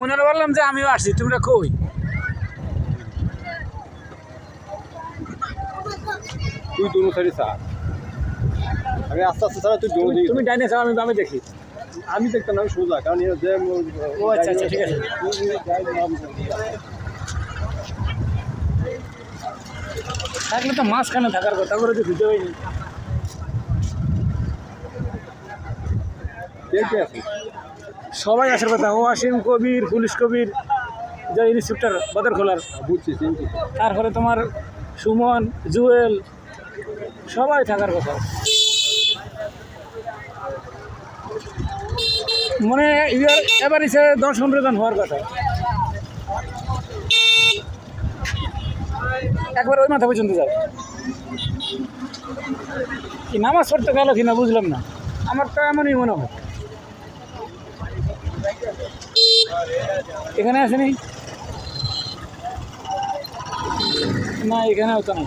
মনে বললাম যে আমিও আসছি, তোমরা কই? তুই দোনো সাইডে চা, আমি আস্তে আস্তে ছাড়া তুই দোনো দিকে। তুমি ডাইনে চাও, আমি দেখি। আমি দেখতাম না, আমি সোজা, কারণ যে ও আচ্ছা আচ্ছা, ঠিক আছে। থাকলে তো মাঝখানে থাকার কথা, করে তো দিতে হয়নি। কে কে আছে? সবাই আসার কথা, ও আসিম কবির, পুলিশ কবির, যে ইনস্ট্রাক্টর বাজার খোলার, বুঝছি চিনছি। তারপরে তোমার সুমন, জুয়েল, সবাই থাকার কথা। মানে এবার এসে 10-15 জন হওয়ার কথা। একবার ওই মাথা পর্যন্ত যাও। কি নামাজ পড়তে গেল কিনা বুঝলাম না, আমার তো এমনই মনে হয়। এখানে আসেনি না, এখানে হতো না।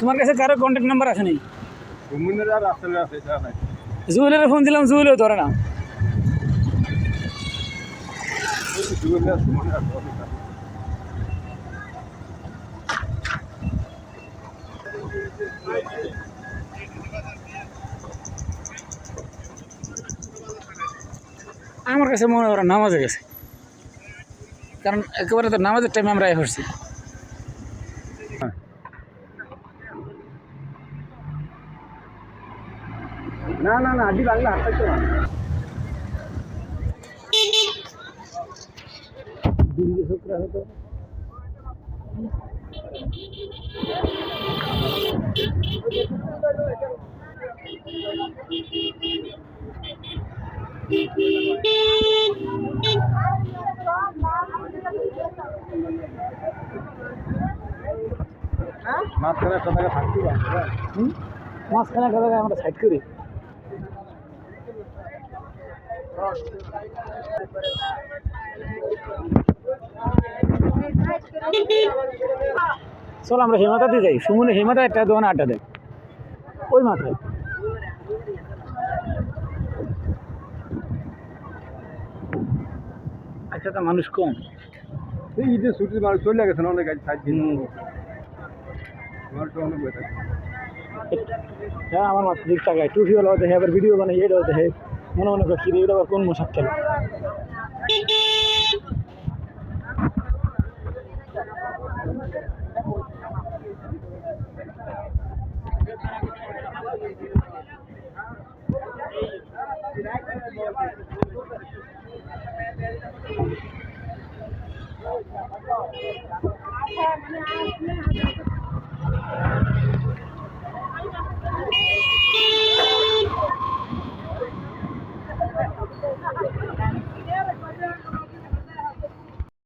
তোমার কাছে কারো কন্ট্যাক্ট নাম্বার আছে নেই? ঘুমিনের আর আসলে আছে, এটা নাই। জুয়েলের ফোন দিলাম, জুয়েলেও ধরে না। আমার কাছে মনে হয় ওরা নামাজে গেছে, কারণ একেবারে তো নামাজের টাইমে আমরা করছি। না না না, আড্ডি বাংলা হাত থাকতো না। মাঝখানে একটা জায়গা থাকতে পারে। মাঝখানে একটা জায়গায় আমরা সাইড করি। চল আমরা হেমাতাতে যাই, সুমনে হেমাতা একটা দোকানে আড্ডা দেয় ওই মাথায়। আচ্ছা, তো মানুষ কম। এই ঈদের ছুটির মানুষ চলে গেছে না, অনেক গাড়ি থাকছে। মানুষটা অনেক বেটার। হ্যাঁ, আমার মাত্র 30 টাকায় টুপিওয়ালাও দেখে, আবার ভিডিও বানাই, এটাও দেখে, মনে মনে করছি এটা আবার কোন মশাক খেলে।